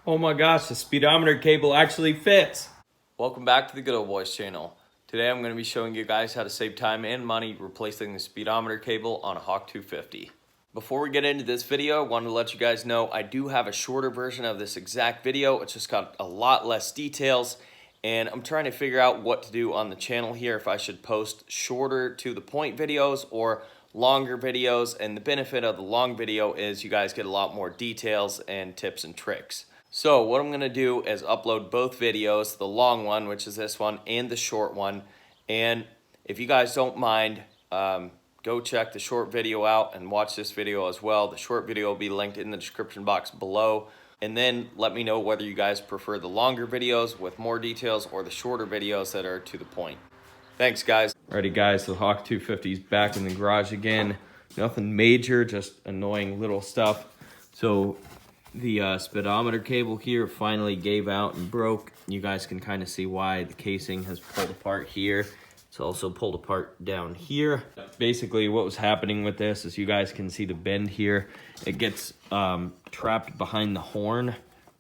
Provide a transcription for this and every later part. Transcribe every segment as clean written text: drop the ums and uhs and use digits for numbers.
Oh my gosh, the speedometer cable actually fits. Welcome back to the Goodol'boys channel. Today I'm going to be showing you guys how to save time and money replacing the speedometer cable on a Hawk 250. Before we get into this video, I wanted to let you guys know I do have a shorter version of this exact video. It's just got a lot less details, and I'm trying to figure out what to do on the channel here, if I should post shorter to the point videos or longer videos. And the benefit of the long video is you guys get a lot more details and tips and tricks. So what I'm going to do is upload both videos, the long one, which is this one, and the short one. And if you guys don't mind, go check the short video out and watch this video as well. The short video will be linked in the description box below. And then let me know whether you guys prefer the longer videos with more details or the shorter videos that are to the point. Thanks, guys. Alrighty, guys, the Hawk 250 is back in the garage again. Nothing major, just annoying little stuff. So the speedometer cable here finally gave out and broke. You guys can kind of see why. The casing has pulled apart here. It's also pulled apart down here. Basically what was happening with this is you guys can see the bend here. It gets trapped behind the horn,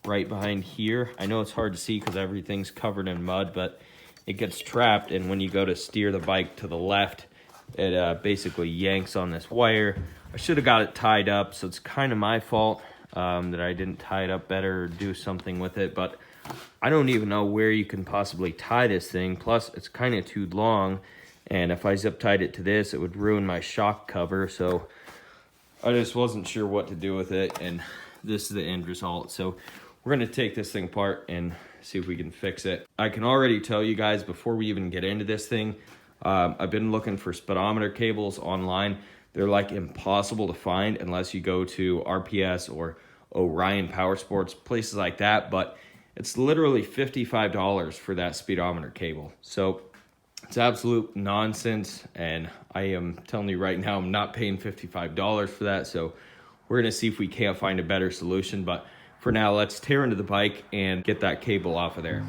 right behind here. I know it's hard to see because everything's covered in mud, but it gets trapped, and when you go to steer the bike to the left, it basically yanks on this wire. I should have got it tied up, so it's kind of my fault that I didn't tie it up better or do something with it, but I don't even know where you can possibly tie this thing. Plus, it's kind of too long, and if I zip tied it to this, it would ruin my shock cover, so I just wasn't sure what to do with it, and this is the end result. So we're going to take this thing apart and see if we can fix it. I can already tell you guys before we even get into this thing, I've been looking for speedometer cables online. They're like impossible to find unless you go to RPS or Orion Power Sports, places like that. But it's literally $55 for that speedometer cable. So it's absolute nonsense. And I am telling you right now, I'm not paying $55 for that. So we're going to see if we can't find a better solution. But for now, let's tear into the bike and get that cable off of there.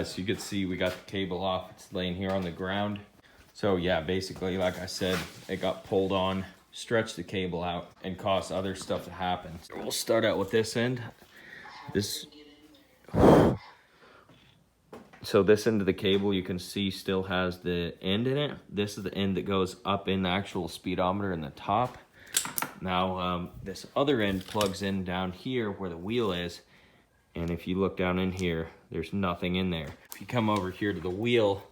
So you can see we got the cable off. It's laying here on the ground. So yeah, basically, like I said, it got pulled on, stretched the cable out, and caused other stuff to happen. So we'll start out with this end. So this end of the cable, you can see, still has the end in it. This is the end that goes up in the actual speedometer in the top. Now, this other end plugs in down here where the wheel is. And if you look down in here, there's nothing in there. If you come over here to the wheel,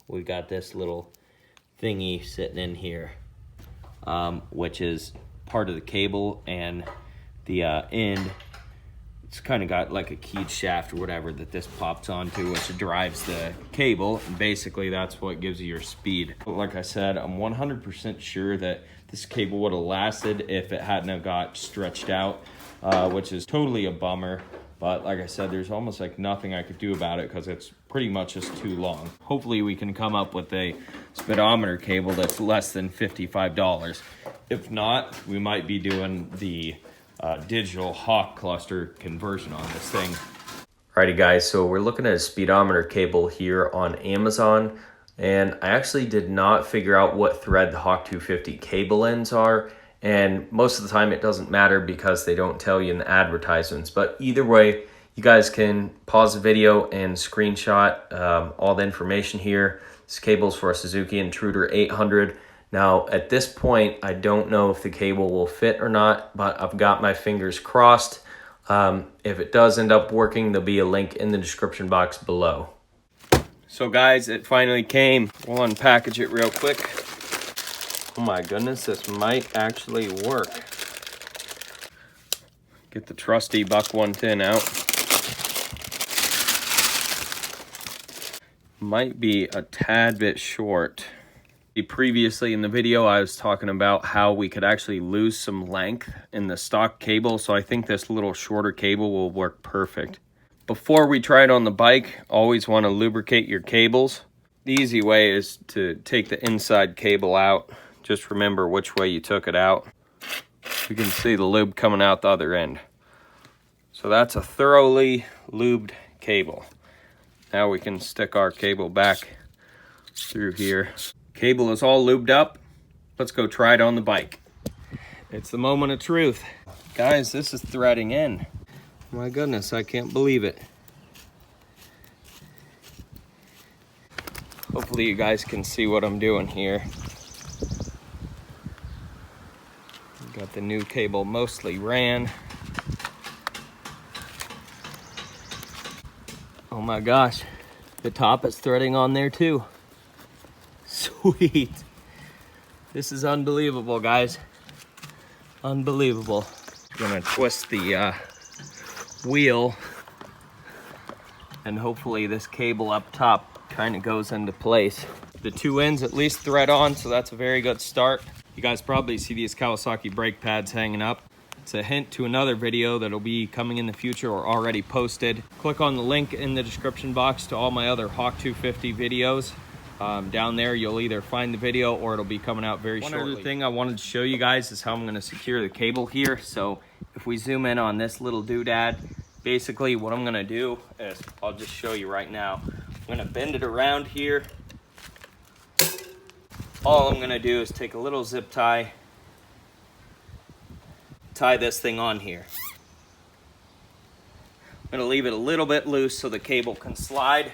we got this little thingy sitting in here, which is part of the cable, and the end, it's kind of got like a keyed shaft or whatever that this pops onto, which drives the cable, and basically that's what gives you your speed. But like I said, I'm 100% sure that this cable would have lasted if it hadn't have got stretched out, which is totally a bummer. But like I said, there's almost like nothing I could do about it because it's pretty much just too long. Hopefully we can come up with a speedometer cable that's less than $55. If not, we might be doing the digital Hawk cluster conversion on this thing. Alrighty guys, so we're looking at a speedometer cable here on Amazon, and I actually did not figure out what thread the Hawk 250 cable ends are. And most of the time it doesn't matter because they don't tell you in the advertisements. But either way, you guys can pause the video and screenshot all the information here. This cable's for a Suzuki Intruder 800. Now, at this point, I don't know if the cable will fit or not, but I've got my fingers crossed. If it does end up working, there'll be a link in the description box below. So guys, it finally came. We'll unpackage it real quick. Oh my goodness, this might actually work. Get the trusty Buck 110 out. Might be a tad bit short. Previously in the video, I was talking about how we could actually lose some length in the stock cable, so I think this little shorter cable will work perfect. Before we try it on the bike, always want to lubricate your cables. The easy way is to take the inside cable out. Just remember which way you took it out. You can see the lube coming out the other end. So that's a thoroughly lubed cable. Now we can stick our cable back through here. Cable is all lubed up. Let's go try it on the bike. It's the moment of truth. Guys, this is threading in. My goodness, I can't believe it. Hopefully you guys can see what I'm doing here. Got the new cable mostly ran. Oh my gosh, the top is threading on there too. Sweet. This is unbelievable, guys. Unbelievable. I'm gonna twist the wheel, and hopefully this cable up top kind of goes into place. The two ends at least thread on, so that's a very good start. You guys probably see these Kawasaki brake pads hanging up. It's a hint to another video that'll be coming in the future or already posted. Click on the link in the description box to all my other Hawk 250 videos. Down there you'll either find the video or it'll be coming out very shortly. One other thing I wanted to show you guys is how I'm going to secure the cable here. So if we zoom in on this little doodad, basically what I'm going to do is, I'll just show you right now. I'm going to bend it around here. All I'm going to do is take a little zip tie, tie this thing on here. I'm going to leave it a little bit loose so the cable can slide.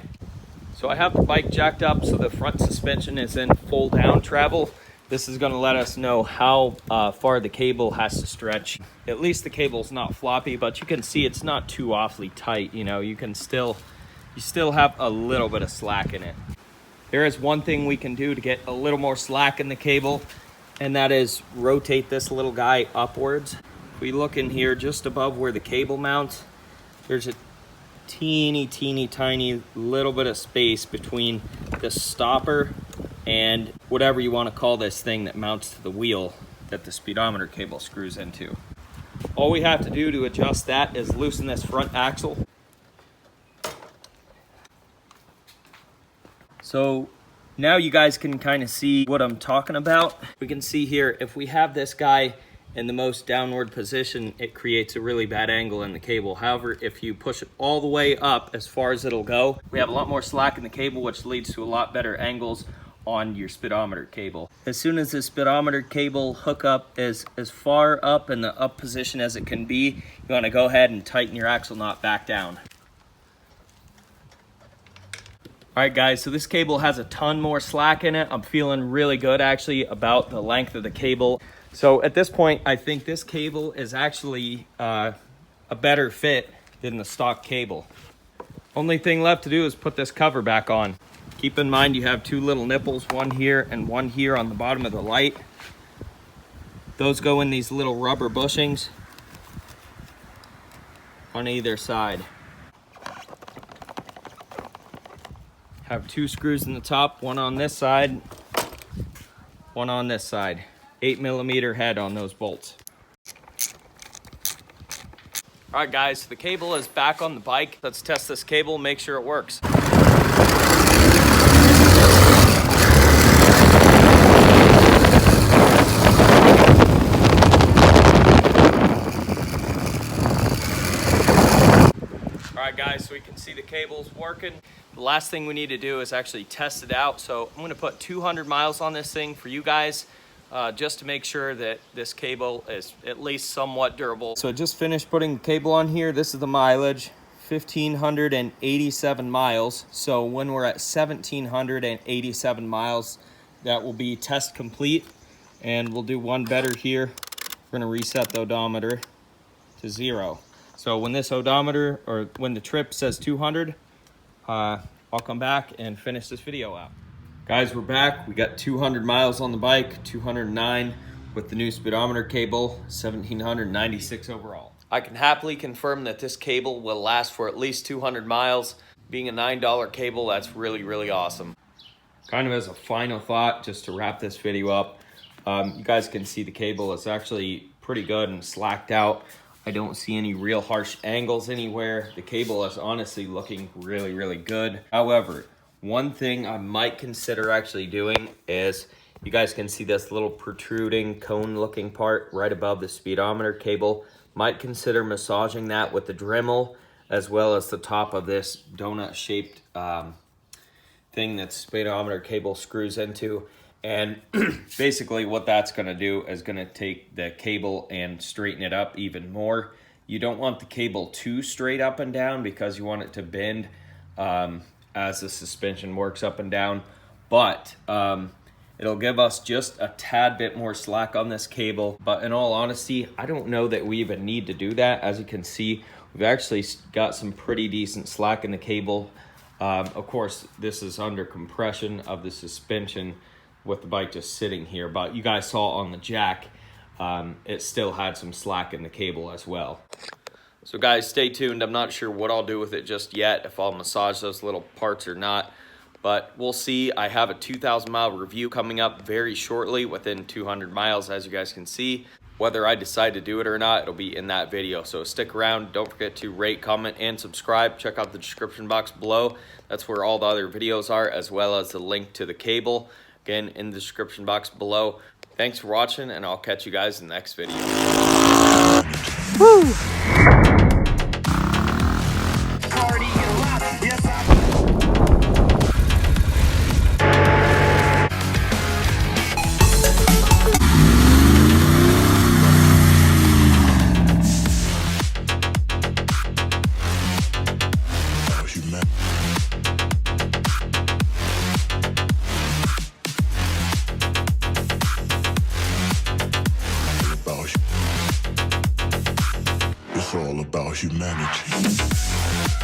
So I have the bike jacked up so the front suspension is in full down travel. This is going to let us know how far the cable has to stretch. At least the cable's not floppy, but you can see it's not too awfully tight. You know, you still have a little bit of slack in it. There is one thing we can do to get a little more slack in the cable, and that is rotate this little guy upwards. If we look in here just above where the cable mounts, there's a teeny tiny little bit of space between the stopper and whatever you want to call this thing that mounts to the wheel that the speedometer cable screws into. All we have to do to adjust that is loosen this front axle. So now you guys can kind of see what I'm talking about. We can see here, if we have this guy in the most downward position, it creates a really bad angle in the cable. However, if you push it all the way up as far as it'll go, we have a lot more slack in the cable, which leads to a lot better angles on your speedometer cable. As soon as the speedometer cable hookup is as far up in the up position as it can be, you want to go ahead and tighten your axle nut back down. All right, guys, so this cable has a ton more slack in it. I'm feeling really good, actually, about the length of the cable. So at this point, I think this cable is actually a better fit than the stock cable. Only thing left to do is put this cover back on. Keep in mind you have two little nipples, one here and one here on the bottom of the light. Those go in these little rubber bushings on either side. Have two screws in the top, one on this side, one on this side. 8mm head on those bolts. All right, guys, so the cable is back on the bike. Let's test this cable, make sure it works. All right, guys, so we can see the cable's working. The last thing we need to do is actually test it out. So I'm gonna put 200 miles on this thing for you guys, just to make sure that this cable is at least somewhat durable. So I just finished putting the cable on here. This is the mileage, 1,587 miles. So when we're at 1,787 miles, that will be test complete. And we'll do one better here. We're gonna reset the odometer to 0. So when this odometer, or when the trip says 200, I'll come back and finish this video out. Guys, we're back. We got 200 miles on the bike, 209 with the new speedometer cable, 1,796 overall. I can happily confirm that this cable will last for at least 200 miles. Being a $9 cable, that's really, really awesome. Kind of as a final thought, just to wrap this video up, you guys can see the cable is actually pretty good and slacked out. I don't see any real harsh angles anywhere. The cable is honestly looking really, really good. However, one thing I might consider actually doing is, you guys can see this little protruding cone looking part right above the speedometer cable. Might consider massaging that with the Dremel as well as the top of this donut shaped thing that speedometer cable screws into. And basically what that's going to do is going to take the cable and straighten it up even more. You don't want the cable too straight up and down because you want it to bend as the suspension works up and down. But it'll give us just a tad bit more slack on this cable. But in all honesty, I don't know that we even need to do that. As you can see, we've actually got some pretty decent slack in the cable. Of course, this is under compression of the suspension with the bike just sitting here, but you guys saw on the jack, it still had some slack in the cable as well. So guys, stay tuned. I'm not sure what I'll do with it just yet, if I'll massage those little parts or not, but we'll see. I have a 2,000 mile review coming up very shortly, within 200 miles, as you guys can see. Whether I decide to do it or not, it'll be in that video. So stick around. Don't forget to rate, comment, and subscribe. Check out the description box below. That's where all the other videos are, as well as the link to the cable. Again, in the description box below. Thanks for watching, and I'll catch you guys in the next video. Woo! It's all about humanity.